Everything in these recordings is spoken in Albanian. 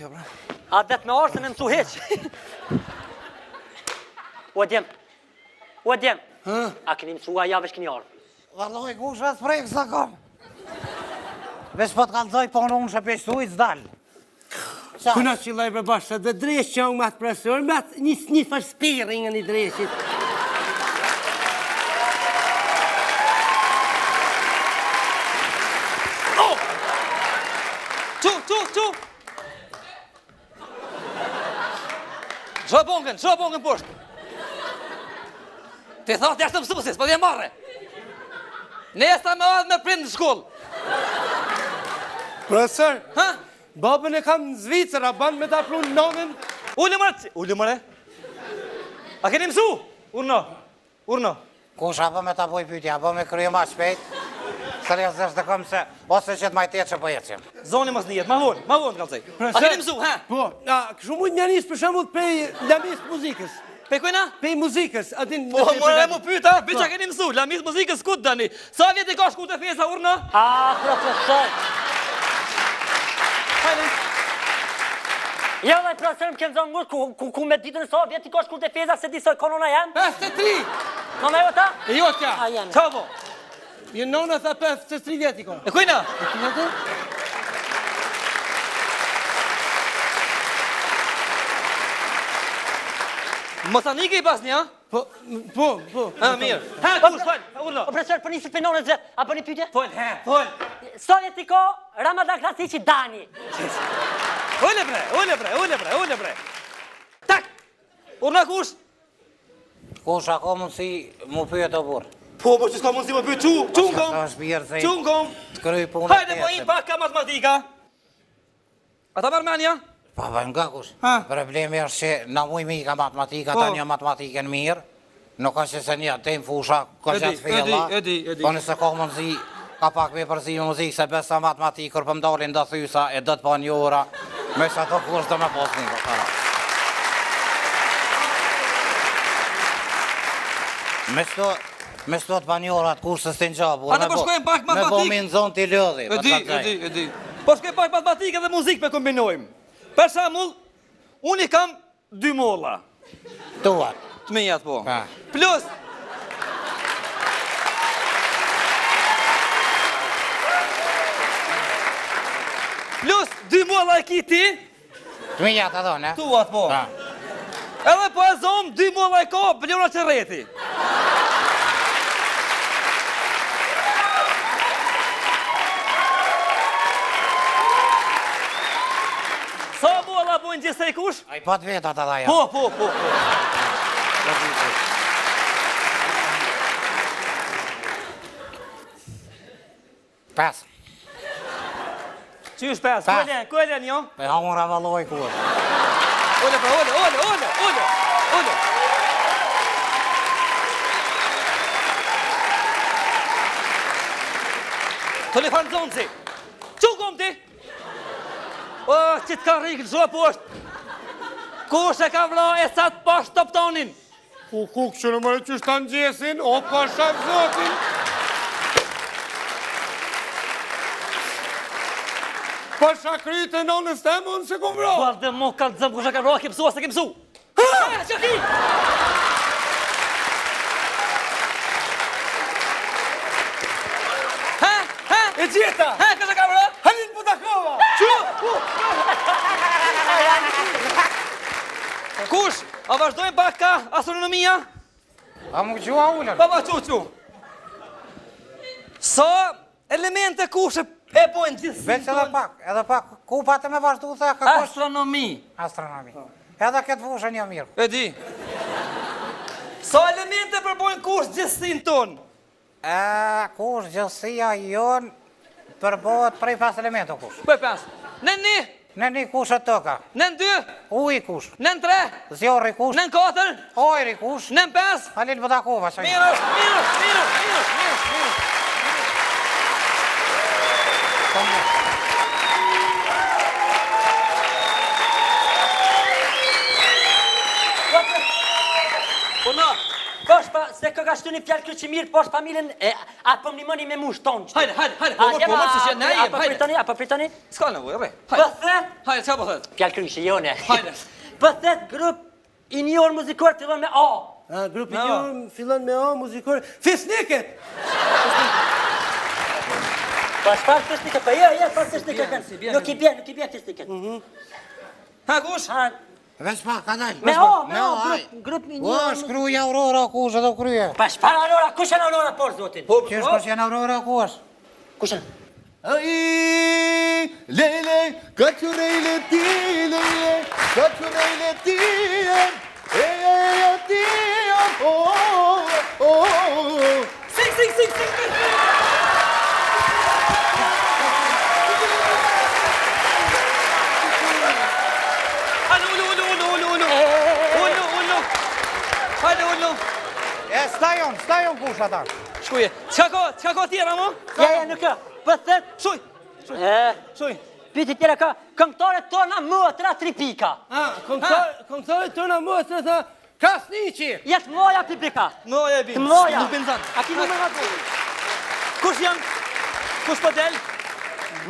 kjo, bra? A det me arë se me mësu heq. O djem. A keni mësua javësh keni arë? Valloj, kush vetë prejkë sa kam. Vesh po të kalzoj, po në unë shëpeshtu i zdal. Kuna qilaj për bashkë, dhe dresh që unë matë presor, matë një fash spiri nga një dreshit. Qu! Shra bongën poshtë. Ti thot jashtë mësuesis, po dhe marre. Nesta me adhë me prind në shkollë. Profesor, Ha? babën e kam në Zvicër, a banë me ta prunë nonën? Ullë mëre. A keni mësu? Urno. Kush apo me ta boj pytja, apo me kryo ma shpejt. Seriosisht të kom se, ose që të majtet që po ecim. Zoni mos njet, ma vonë kalcej. A keni mësu, ha? Po, kështu mund një njësë për shembull pej lamis muzikës. Pe kujna? Pej muzikës, atin... Po, mëre mu pyta, biqa keni mësu, lamis muzikës ku të dani? Sa vjet i ka shku të fesa, urna? Profesor. Jo, dhe profesor më kemë zonë mërë, ku me ditën sa vjet i ka shku të fesa, se di së konona jam? 53! Nona jota? E jotja! A jam. Qa po? Një nona tha 53 vjet i ka. E kujna? Mosanike i pas një, ha? Po. Mirë. Ha, kush, fal, urno. O profesor, për njësë për nonës vetë, a për një pytje? Fol. Sa vjet i ka Ramadan Krasiqi Dani? Ulle bre. Tak! Urna kush? Kush ako mundësi mu pyet o burë. Po, që s'ka mundësi më pyet, qun kom. Të kryj punë Hajde po im pak ka matematika. Ata marmenja? Pa vajmë nga kush. Problemi është që na mujmë i ka matematika, ta një matematikën mirë. Nuk është që se një të imë fusha, ka gjatë fjella. Edi. Po nëse ka mundësi, ka pak me përzi me muzikë, se besa matematikë, kër për mdolin do thysa, e do të pa një ora, me që ato kurs do me posë një këtara. Me shto të pa një ora të kursës të njabur, Ata po shkojmë pak matematikë. me po minë zonë të lodhi. Edi. Po shkojmë pak matematikë dhe muzikë me kombinojmë. Për shembull, unë i kam 2 molla. Tuat. Të menjat po. Ha. Plus 2 molla e ki ti. Të minjat ato, ne? Tuat po. Ha. Edhe po e zonë 2 molla e ka Bleona Qerreti. Sa molla bojnë gjithsej kush? A i pat vetat ata ja. Po. Pes. Qysh pes? Ku e len jo? Me hamur avalloj kur. Ole. Telefon zonësi. Qu kom ti? O, që t'ka rikë zhua poshtë. Kush e ka vla e sa të pash top tonin? Ku që në mërë që shtë në gjesin, o pasha zotin. Pasha kryte në nësë temë, unë se ku vro. Valde mo ka të zëmë kush e ka vla, ke mësu, asë ke mësu. Ha, që ki? E gjeta! Ha, kush e ka vla? Halin Budakova! Kush? A vazhdojmë pak ka astronomia? A mu gjua ullën? Baba qu. Sa elemente kush e bojnë gjithë? Veç edhe pak, ku patë me vazhdu të ka kosh? Astronomi. Astronomi. Edhe këtë fushën një mirë. E di. Sa elemente përbojnë kush gjithësin tonë? Kush gjithësia jonë përbohet prej 5 elementov kush. Për 5. Nën 1. Në një kush e toka. Nën 2. Uj kush. Nën 3. Zjorri kush. Nën 4. Ojri kush. Nën 5. Halil Budakova që një. Mirë. Posh pa, se kë ka shtu një fjallë kjo që mirë, posh familjen, apo më nimoni me mush tonë. Hajde, po mos që ne jem, hajde. Apo pritoni? S'ka nevojë, rre. Po thet, Hajde, çfarë po thet? fjallë kryshe, jone. Hajde. Po thet, grup i një orë muzikor fillon me A. Grupi ju fillon me A, muzikor. Fisniket! Po shfar fisniket, po jo, po fisniket. Nuk i bje fisniket. Ha, kush? Veç pa, ka dalë. Me A, grup i një O, orë. shkruja Aurora, kush edhe krye. Pa shfar Aurora, kush janë Aurora por, zotin? Qesh kush janë Aurora, kush? Kush janë? Ai, lele, kaçurele ti, lele, kaçurele ti, ti, oh. Sing. Hajde, Stajon kush ata. Shkuje. Çka ka tjera mo? Ja, nuk ka. Po thet, Shuj. pyti tjera ka, këngëtore tona motra 3 pika. Këngëtore tona motra tha, Kasniqi! Jetë moja pipika. Moja e bin. Të moja. Nuk bin zan. A ti nuk me nga të Kush janë? Kush po del?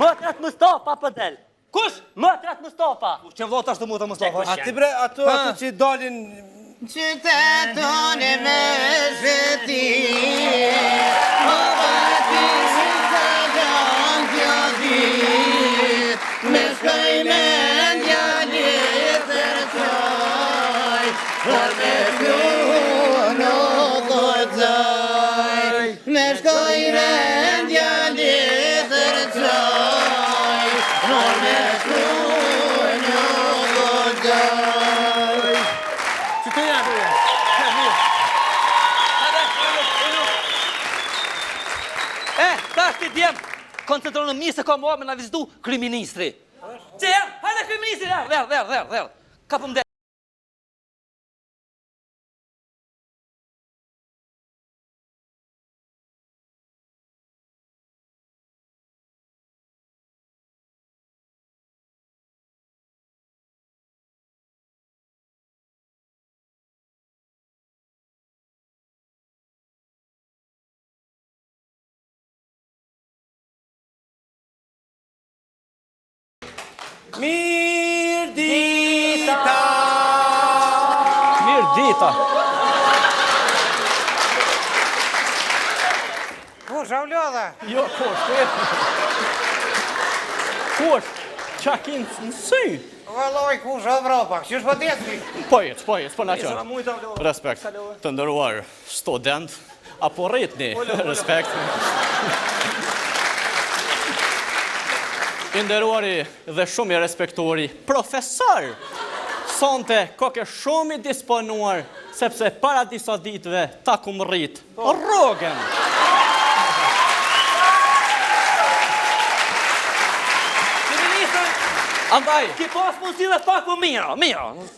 Motrat Mustafa po del. Kush? Motrat Mustafa. Që vota ashtu muta Mustafa. Ati bre, ato që dalin... Qyteton e me zheti, me shkoj me ndja letër qaj, por me shku nuk gojzaj. Me shkoj me ndja letër qaj, por me shku nuk gojzaj. Që të janë? Tash ti djem, koncentronë në mirë se ka mua me na vizitu kryeministri. Që jam, hajde kryeministri, ver. Kapëm dhe. Mirë dita! Mirë dita. Kush, au lodhe? Jo, kush, qa kinë në sy? Vëlloj, kush, Evropa, qysh po tjetëri? Po jetë, na qënë. Respekt, të ndëruar student, apo rritni, respekt. I ndëruari dhe shumë i respektuari, profesor, sonte koke shumë i disponuar, sepse para disa ditëve ta kum rrit rrogën. Andaj, Ki pas mundësi dhe pak më mira.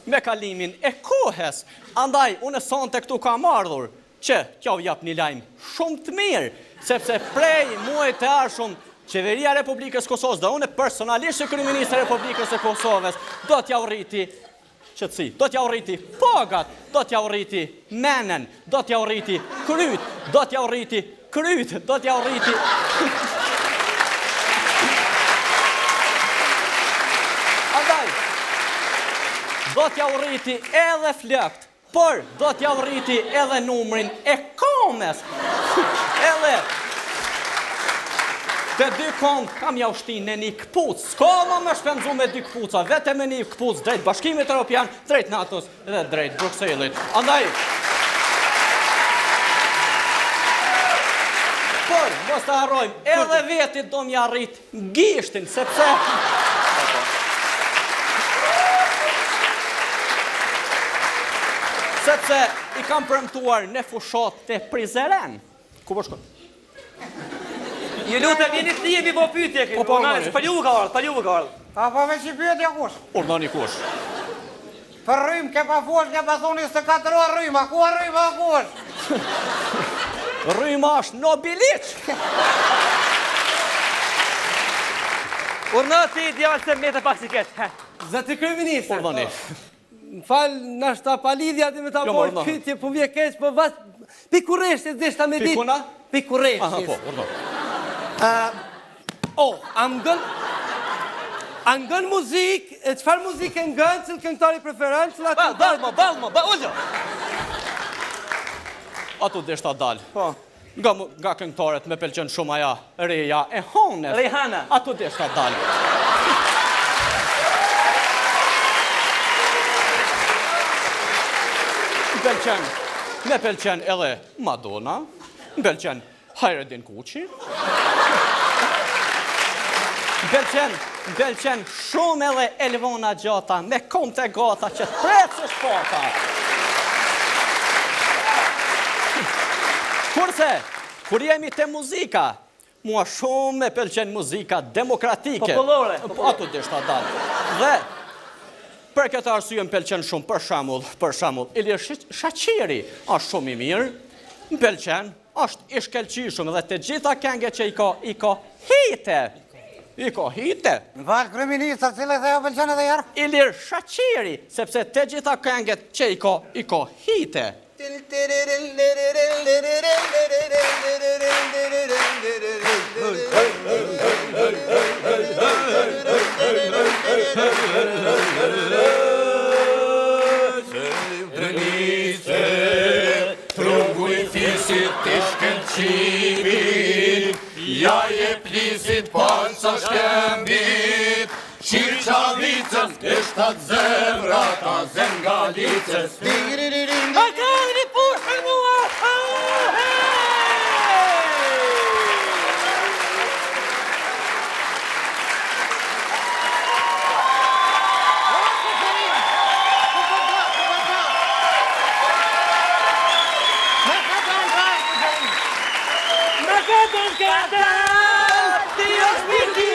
me kalimin e kohës, andaj, unë sonte këtu kam ardhur, që kjo jap një lajmë shumë të mirë, sepse prej muajit të ardhshëm, Qeveria e Republikës Kosovës dhe unë personalisht që kryeministri i Republikës së Kosovës do t'ja urriti qetësi, do t'ja urriti pagat, do t'ja urriti menen, do t'ja urriti kryt, do t'ja urriti Andaj, do t'ja urriti edhe flakt, por do t'ja urriti edhe numrin e komës. Edhe Te 2 kom kam ja ushtin në një këpuc. S'ka më shpenzu me 2 këpuca, vete me një këpuc drejt Bashkimit Evropian, drejt NATO-s dhe drejt Bruxellit. Andaj, por, mos të harrojmë, edhe vetit do m'ja rrit gishtin, sepse... Sepse i kam premtuar në fushat të Prizren. Ku po shkon? Ju lutem, jeni të jemi po pyetje këtu. Po, Paliu ka ardhur. Apo me që pyetje kush? Urdhoni kush? Për rrymë, ke pa fosh, ke pa thoni se 4 rrymë, a ku rrymë, a kush? Rryma është Nobilic. Urnati djalë se mete pak si ketë. Zati kryeministër. Urdhoni. Më falë, nashta pa lidhja dhe me ta bojë pyetje, po vje keq, po Pikureshte deshta me ditë. Pikuna? Pikureshte. Aha, po, urdo. Angën muzikë, çfarë muzikë ngën, cil këngëtari preferon, cilat Balmo, ullë! Ato deshta dal. Po. Nga këngëtaret me pëlqen shumë aja reja e Hanes. Rejhana. Ato deshta dal. Me pëlqen edhe Madonna, me pëlqen Hayreddin Kuçi. Me pëlqen shumë edhe Elvona Gjata me komte gata që precës pata. Kurse, kur jemi te muzika, mua shumë me pëlqen muzika demokratike. Popullore. Ato deshta dal. Dhe për këtë arsye më pëlqen shumë për shembull, Ilir Shaqiri është shumë i mirë, më pëlqen, është i shkëlqyshëm dhe të gjitha këngët që i ka hite. I ka hite. Në falë kryeministër, cilë dhe jo pëlqen edhe jarë? Ilir Shaqiri, sepse të gjitha këngët që i ka hite. Drënice, trungu i fisit të shkëllqimin, ja je plisit panca shkëmbit, Shirqavicës e shtat zemra ta zemgalicës. A ka një pushën mua! Ti është mirë,